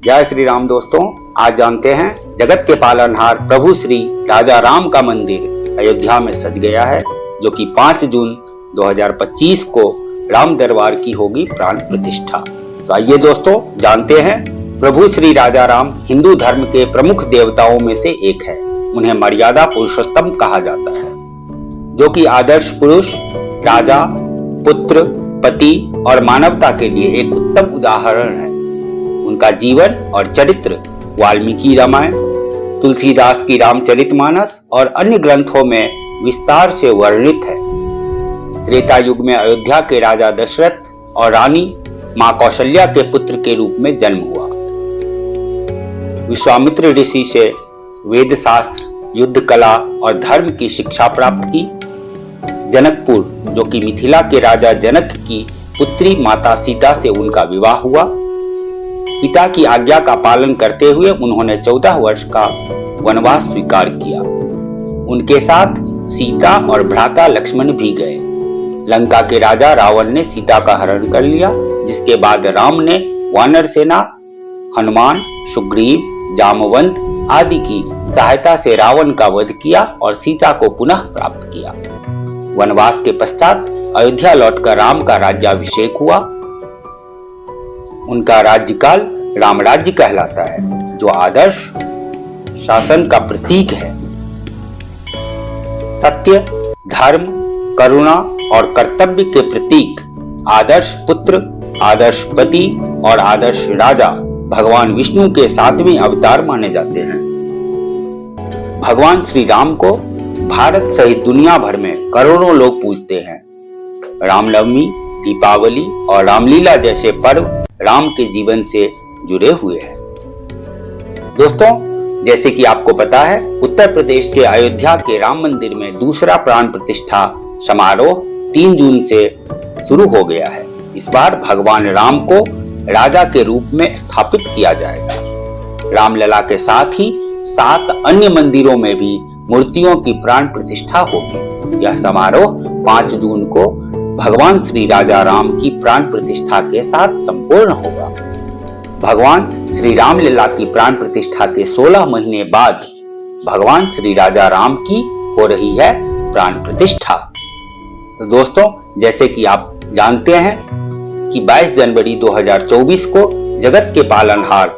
जय श्री राम दोस्तों, आज जानते हैं जगत के पालनहार प्रभु श्री राजा राम का मंदिर अयोध्या में सज गया है, जो कि 5 जून 2025 को राम दरबार की होगी प्राण प्रतिष्ठा। तो आइए दोस्तों जानते हैं। प्रभु श्री राजा राम हिंदू धर्म के प्रमुख देवताओं में से एक है। उन्हें मर्यादा पुरुषोत्तम कहा जाता है, जो कि आदर्श पुरुष, राजा, पुत्र, पति और मानवता के लिए एक उत्तम उदाहरण है। उनका जीवन और चरित्र वाल्मीकि रामायण, तुलसीदास की रामचरितमानस और अन्य ग्रंथों में विस्तार से वर्णित है। त्रेता युग में अयोध्या के राजा दशरथ और रानी मां कौशल्या के पुत्र के रूप में जन्म हुआ। विश्वामित्र ऋषि से वेद शास्त्र, युद्ध कला और धर्म की शिक्षा प्राप्त की। जनकपुर, जो कि मिथिला के राजा जनक की पुत्री माता सीता से उनका विवाह हुआ। पिता की आज्ञा का पालन करते हुए उन्होंने 14 वर्ष का वनवास स्वीकार किया। उनके साथ सीता और भ्राता लक्ष्मण भी गए। लंका के राजा रावण ने सीता का हरण कर लिया, जिसके बाद राम ने वानर सेना, हनुमान, सुग्रीव, जामवंत आदि की सहायता से रावण का वध किया और सीता को पुनः प्राप्त किया। वनवास के पश्चात अयोध्या लौटकर राम का राज्याभिषेक हुआ। उनका राज्यकाल राम राज्य कहलाता है, जो आदर्श शासन का प्रतीक है। सत्य, धर्म, करुणा और कर्तव्य के प्रतीक आदर्श पुत्र, आदर्श पति और आदर्श राजा भगवान विष्णु के 7वें अवतार माने जाते हैं। भगवान श्री राम को भारत सहित दुनिया भर में करोड़ों लोग पूजते हैं। रामनवमी, दीपावली और रामलीला जैसे पर्व राम के जीवन से जुड़े हुए हैं। दोस्तों, जैसे कि आपको पता है, उत्तर प्रदेश के अयोध्या के राम मंदिर में दूसरा प्राण प्रतिष्ठा समारोह 3 जून से शुरू हो गया है। इस बार भगवान राम को राजा के रूप में स्थापित किया जाएगा। रामलला के साथ ही 7 अन्य मंदिरों में भी मूर्तियों की प्राण प्रतिष्ठा होगी। यह समारोह 5 जून को भगवान श्री राजा राम की प्राण प्रतिष्ठा के साथ संपूर्ण होगा। भगवान श्री रामलला की प्राण प्रतिष्ठा के 16 महीने बाद भगवान श्री राजा राम की हो रही है प्राण प्रतिष्ठा। तो दोस्तों, जैसे कि आप जानते हैं कि 22 जनवरी 2024 को जगत के पालनहार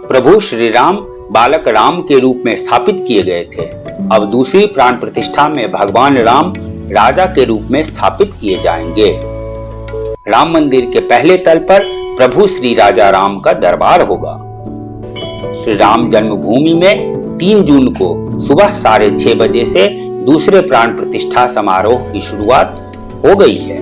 प्रभु श्री राम बालक राम के रूप में स्थापित किए गए थे। अब दूसरी प्राण प्रतिष्ठा में भगवान राम राजा के रूप में स्थापित किए जाएंगे। राम मंदिर के पहले तल पर प्रभु श्री राजा राम का दरबार होगा। श्री राम जन्मभूमि में 3 जून को सुबह 6:30 बजे से दूसरे प्राण प्रतिष्ठा समारोह की शुरुआत हो गई है।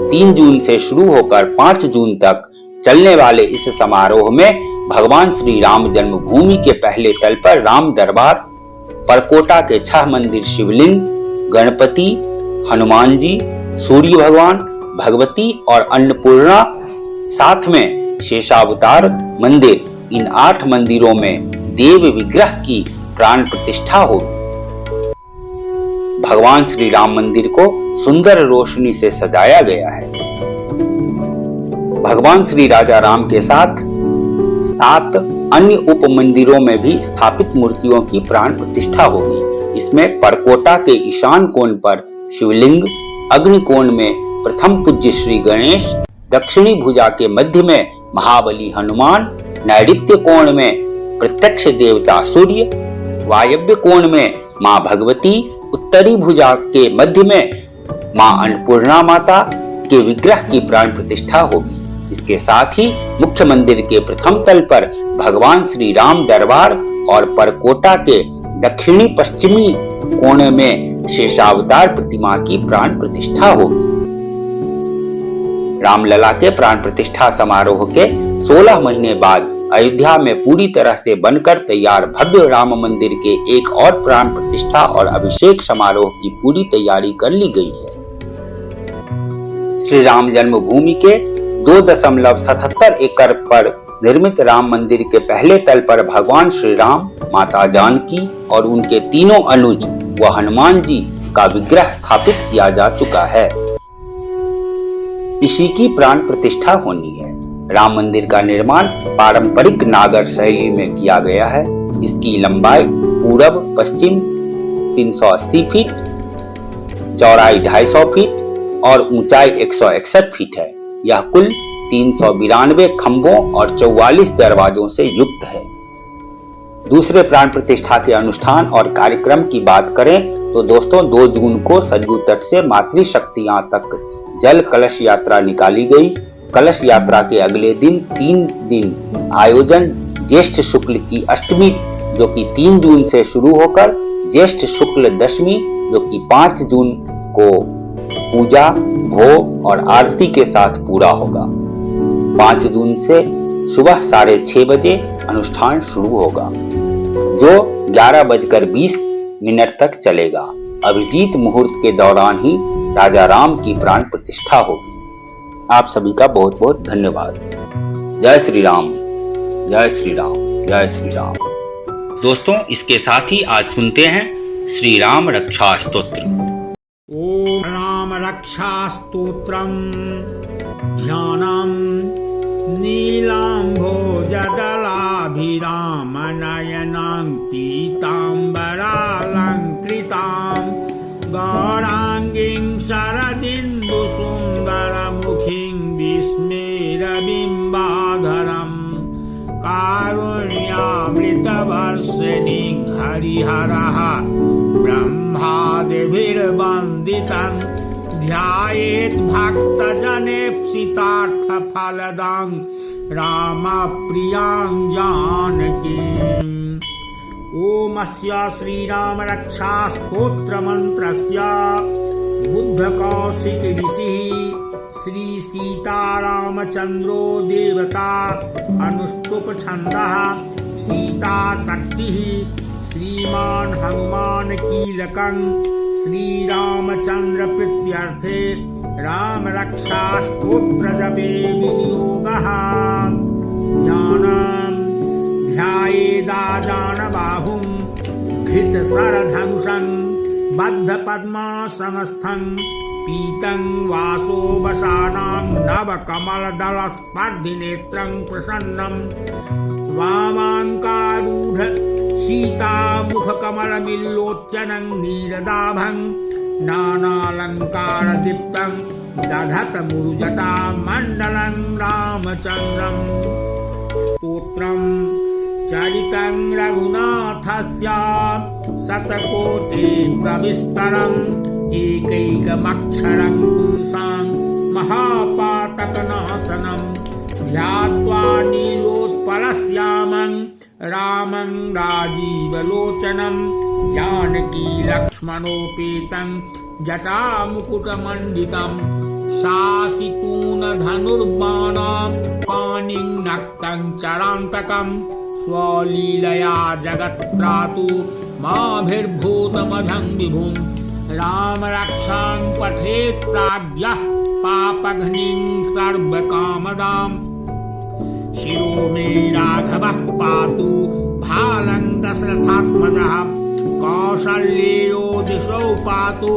3 जून से शुरू होकर 5 जून तक चलने वाले इस समारोह में भगवान श्री राम जन्मभूमि के पहले तल पर राम दरबार, परकोटा के 6 मंदिर शिवलिंग, गणपति, हनुमान जी, सूर्य भगवान, भगवती और अन्नपूर्णा, साथ में शेषावतार मंदिर, इन 8 मंदिरों में देव विग्रह की प्राण प्रतिष्ठा होगी। भगवान श्री राम मंदिर को सुंदर रोशनी से सजाया गया है। भगवान श्री राजा राम के साथ 7 अन्य उप मंदिरों में भी स्थापित मूर्तियों की प्राण प्रतिष्ठा होगी। इसमें परकोटा के ईशान कोण पर शिवलिंग, अग्निकोण में प्रथम पूज्य श्री गणेश, दक्षिणी भुजा के मध्य में महाबली हनुमान, नैऋत्य कोण में प्रत्यक्ष देवता सूर्य, वायव्य कोण में मां भगवती, उत्तरी भुजा के मध्य में मां अन्नपूर्णा माता के विग्रह की प्राण प्रतिष्ठा होगी। इसके साथ ही मुख्य मंदिर के प्रथम तल पर भगवान श्री राम दरबार और परकोटा के दक्षिणी पश्चिमी कोने में शेषावतार प्रतिमा की प्राण प्रतिष्ठा होगी। रामलला के प्राण प्रतिष्ठा समारोह के 16 महीने बाद अयोध्या में पूरी तरह से बनकर तैयार भव्य राम मंदिर के एक और प्राण प्रतिष्ठा और अभिषेक समारोह की पूरी तैयारी कर ली गई है। श्री राम जन्मभूमि के 2.77 एकड़ पर निर्मित राम मंदिर के पहले तल पर भगवान श्री राम, माता जानकी और उनके तीनों अनुज व हनुमान जी का विग्रह स्थापित किया जा चुका है। इसी की प्राण प्रतिष्ठा होनी है। राम मंदिर का निर्माण पारंपरिक नागर शैली में किया गया है। इसकी लंबाई पूरब पश्चिम 380 फीट, चौड़ाई 250 फीट और ऊंचाई 161 फीट है। यह कुल 392 खंभों और 44 दरवाजों से युक्त है। दूसरे प्राण प्रतिष्ठा के अनुष्ठान और कार्यक्रम की बात करें तो दोस्तों 2 जून को सरयू तट से मातृशक्तियां तक जल कलश यात्रा निकाली गई। कलश यात्रा के अगले दिन 3 दिन आयोजन ज्येष्ठ शुक्ल की अष्टमी जो कि 3 जून से शुरू होकर ज्येष्ठ शुक्ल दशमी जो कि 5 जून को पूजा, भोग और आरती के साथ पूरा होगा। 5 जून से सुबह 6:30 बजे अनुष्ठान शुरू होगा जो 11:20 तक चलेगा। अभिजीत मुहूर्त के दौरान ही राजा राम की प्राण प्रतिष्ठा होगी। आप सभी का बहुत बहुत धन्यवाद। जय श्री राम, जय श्री राम, जय श्री राम। दोस्तों इसके साथ ही आज सुनते हैं श्री राम रक्षा स्तोत्र। ओम राम रक्षा स्तोत्रम ध्यानम नीलांभोजदलाभिराम नयनां पीतांबरालंकृतां गौरांगीं शरदिन्दु सुंदरमुखीं विस्मेरबिम्बाधरं कारुण्यामृतवर्षिणीं हरिहरः ब्रह्मादिभिर्वन्दितं ध्यायेत् भक्तजनेप्सितार्थफलदां रामप्रियां जानकीम्। ओमस्य श्रीराम रक्षा स्तोत्र मंत्रस्य बुद्धकौशिक ऋषिः श्री सीतारामचंद्रो देवता अनुष्टुप छन्दः सीता शक्तिः श्रीमान हनुमान कीलकं श्रीरामचंद्र प्रीत्यर्थे राम रक्षा स्तोत्र जपे विनियोगः। ज्ञानं ध्यायेदाजानबाहुं धृतशरधनुषं बद्धपद्मासनस्थं पीतं वासोवसानां नवकमलदलस्पर्धिनेत्रं प्रसन्नं वामाङ्कारूढ सीतामुखकमलमिल्लोच्चनं नीरदाभं नानालङ्कारदीप्तं दधतमुरुजटामण्डलं रामचन्द्रम्। स्तोत्रं चरितं रघुनाथस्य शतकोटिप्रविस्तरम् एकैकमक्षरं पुंसां महापातकनाशनं ध्यात्वा नीलोत्पलश्यामं रामं राजीवलोचनं जानकी लक्ष्मणोपेतं जटामुकुटमण्डितं शासितूनधनुर्बाणं पाणिं नक्तं चरान्तकं स्वलीलया जगत्त्रातु माभिर्भूतमझं विभुं राम रक्षां पठेत् प्राज्ञः पापघ्निं सर्वकामदाम्। शिरो मे राघवः पातु भालं दशरथात्मजः कौसल्येयो दिशो पातु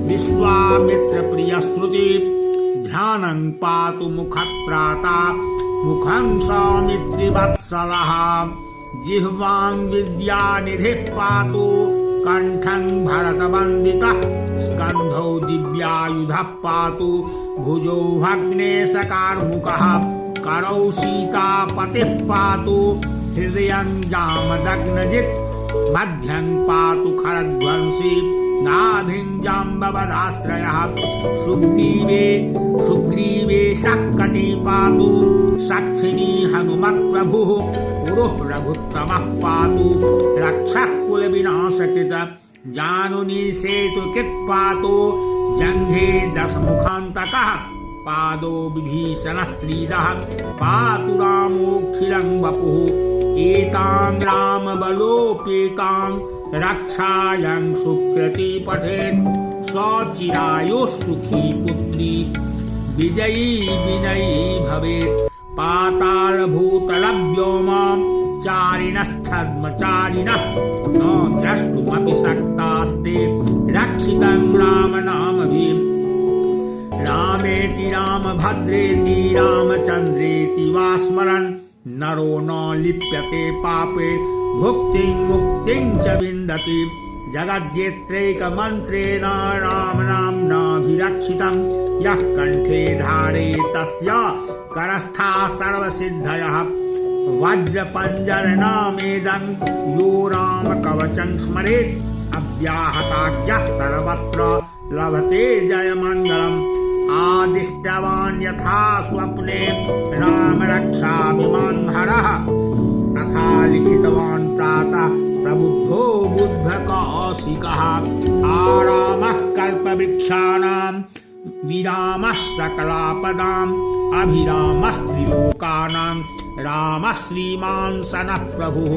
विश्वामित्रप्रियश्रुति ध्यानं पातु मुखत्राता मुखं सौमित्रिवत्सलः जिह्वां विद्यानिधिः पातु कंठं भरतवन्दितः स्कन्धौ दिव्यायुधः पातु भुजौ भग्नेशकार्मुकः करौ सीतापतिः पातु हृदयं जामदग्नजित् मध्यं पातु खरध्वंसी नाभिं जाम्बवदाश्रयः सुग्रीवे शक्कटी पातु सक्षिणी हनुमत्प्रभुः पुरुः रघुत्तमः पातु रक्षः कुलविनाशकृत जानुनी सेतुकृत् पातु जङ्घे दशमुखान्तकः पादो विभीषणश्रीदः पातु रामोऽखिलं वपुः एतां रामबलोपेतां रक्षायं सुकृती पठेत् सचिरायुः सुखी पुत्री विजयी विनयी भवेत् पातालभूतलव्योमां चारिणश्छद्मचारिणः न द्रष्टुमपि शक्तास्ते रक्षितं रामनामभिः रामेति रामभद्रेति रामचन्द्रेति वा स्मरन् नरो न लिप्यते पापे भुक्तिं मुक्तिं च विन्दति जगज्जेत्रैकमन्त्रेण रामनाम्नाभिरक्षितं यः कण्ठे धारयेत् तस्य करस्थाः सर्वसिद्धयः वज्रपञ्जरनामेदं यो रामकवचं स्मरेत् अव्याहताज्ञः सर्वत्र लभते जयमङ्गलम् आदिष्टवान् यथा स्वप्ने राम रक्षामि मां हरः तथा लिखितवान् प्रातः प्रबुद्धो बुद्धकौशिकः आरामः कल्पवृक्षाणां विरामः सकलापदाम् अभिरामस्त्रिलोकानां रामः श्रीमान् सनः प्रभुः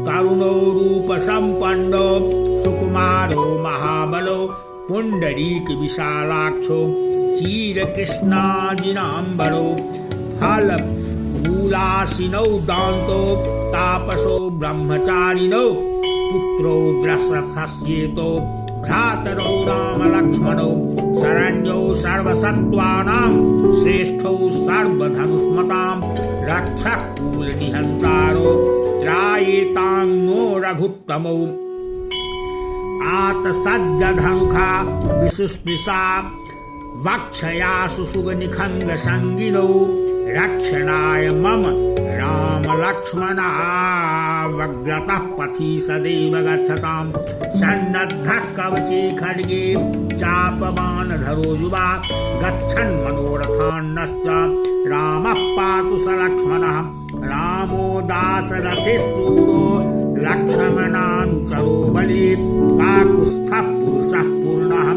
करुणो रूपसम्पन्नो सुकुमारो महाबलो पुण्डरीकविशालाक्षो क्षीरकृष्णाजिनाम्बरो फलमूलासिनौ दान्तो तापसो ब्रह्मचारिणौ पुत्रो दशरथस्येतो भ्रातरौ रामलक्ष्मणौ शरण्यौ सर्वसत्त्वानां श्रेष्ठौ सर्वधनुष्मतां रक्षः कुलनिहन्तारो त्रायेतां नो रघुत्तमौ आतसज्जधनुखा विशुस्पृशा वक्षयासु सुगनिखङ्गसङ्गिनौ रक्षणाय मम रामलक्ष्मणावग्रतः पथि सदैव गच्छतां सन्नद्धः कवचे खड्गे चापमानधरो युवा गच्छन् मनोरथान्नश्च रामः पातु स लक्ष्मणः रामो दाशरथे शूरो लक्ष्मणानुचरो बली काकुत्स्थः पुरुषः पूर्णः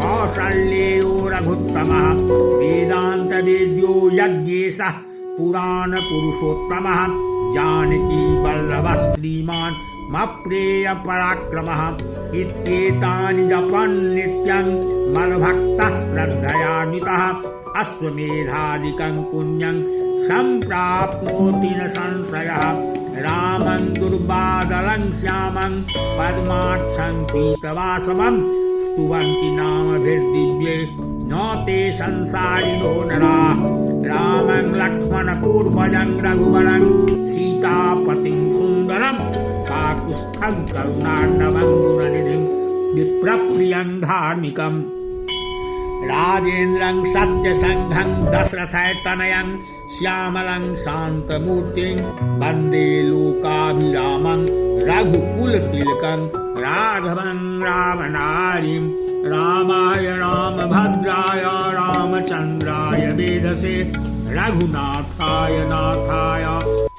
कौसल्येयो रघुत्तमः वेदान्तवेद्यो यज्ञेशः पुराणपुरुषोत्तमः जानकी वल्लभः श्रीमान् मप्रेयपराक्रमः इत्येतानि जपन् नित्यं मद्भक्तः श्रद्धयान्वितः अश्वमेधादिकं पुण्यं सम्प्राप्नोति न संशयः रामं दुर्बादलं श्यामं पद्माक्षं पीतवासवं स्तुवन्ति नामभिर्दिव्ये न ते संसारिणो नराः रामं लक्ष्मणपूर्वजं रघुवरं सीतापतिं सुन्दरं काकुत्स्थं करुणार्णवं गुणनिधिं विप्रप्रियं धार्मिकम् राजेन्द्रं सत्यसङ्घं दशरथतनयं श्यामलं शान्तमूर्तिं वन्दे लोकाभिरामं रघुकुलतिलकं राघवं रामनारीं रामाय रामभद्राय रामचन्द्राय वेधसे रघुनाथाय नाथाय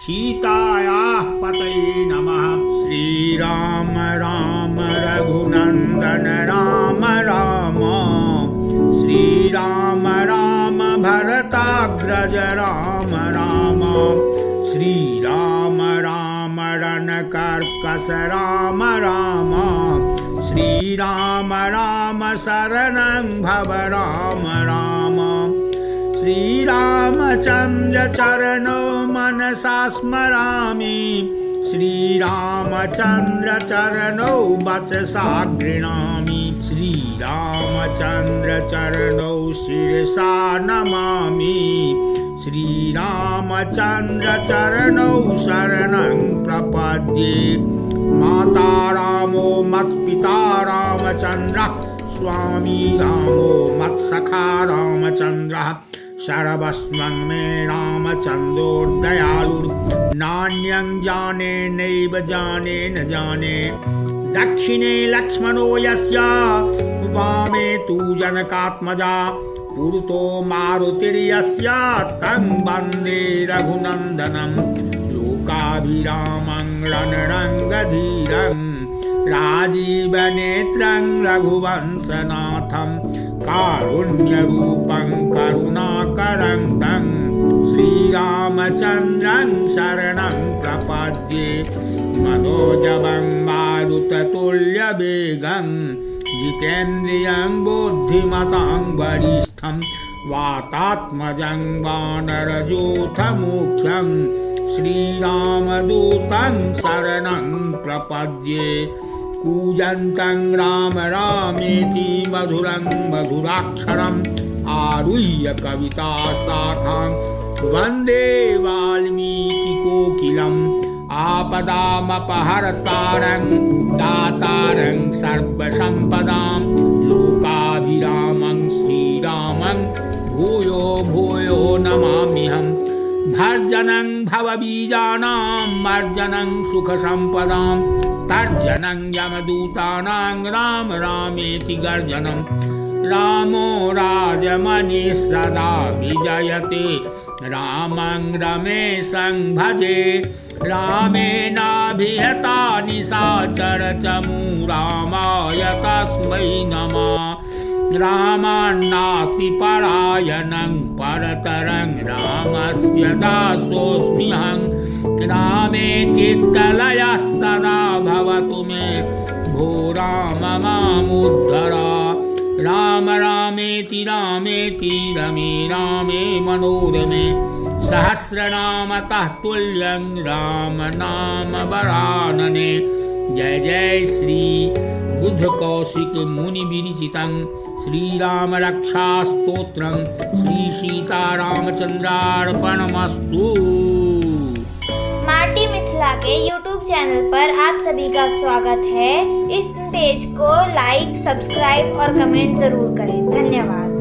सीतायाः पतये नमः। श्रीराम राम रघुनन्दन राम राम श्रीराम राम भरताग्रज राम राम श्रीराम राम रणकर्कश राम राम श्रीराम राम शरणं भव राम राम श्रीरामचन्द्र चरणो मनसा स्मरामि श्रीरामचन्द्र चरणौ वचसा गृह्णामि श्रीरामचन्द्र चरणौ शिरसा नमामि श्रीरामचन्द्र चरणौ शरणं प्रपद्ये माता रामो मत्पिता रामचन्द्रः स्वामी रामो मत्सखा रामचन्द्रः सर्वस्वं मे रामचन्द्रोर्दयालुर्नान्यं जाने नैव जाने न जाने दक्षिणे लक्ष्मणो यस्य वामे तु जनकात्मजा पुरतो मारुतिर्यस्य तं वन्दे रघुनन्दनं लोकाभिरामं रणरङ्गधीरं राजीवनेत्रं रघुवंशनाथं कारुण्यरूपं करुणाकरं तं श्रीरामचन्द्रं शरणं प्रपद्ये मनोजवं मारुततुल्यवेगं जितेन्द्रियं बुद्धिमतां वरिष्ठं वातात्मजं वानरयूथमुख्यं श्रीरामदूतं शरणं प्रपद्ये कूजन्तं राम रामेति मधुरं मधुराक्षरं आरुह्य कविता शाखां वन्दे वाल्मीकिकोकिलम् आपदामपहर्तारं दातारं सर्वसम्पदां लोकाभिरामं श्रीरामं भूयो भूयो नमाम्यहम् भर्जनं भवबीजानां मर्जनं सुखसम्पदां तर्जनं यमदूतानां राम रामेति गर्जनं रामो राजमणि सदा विजयते रामं रमेशं भजे रामेणाभिहता निशाचर चमू रामाय तस्मै नमः रामान्नास्ति परायणं परतरं रामस्य दासोऽस्म्यहं रामे चित्तलयः सदा भवतु मे भो राम मामुद्धर राम रामेति रामेति रमे रामे मनोरमे सहस्रनामतः तुल्यं राम नाम वरानने। जय जय श्री बुद्ध कौशिक मुनि विरचितं श्रीराम रक्षा स्तोत्रं श्री सीतारामचंद्रार्पणमस्तु। माटी मिथिला के YouTube चैनल पर आप सभी का स्वागत है। इस पेज को लाइक, सब्सक्राइब और कमेंट जरूर करें। धन्यवाद।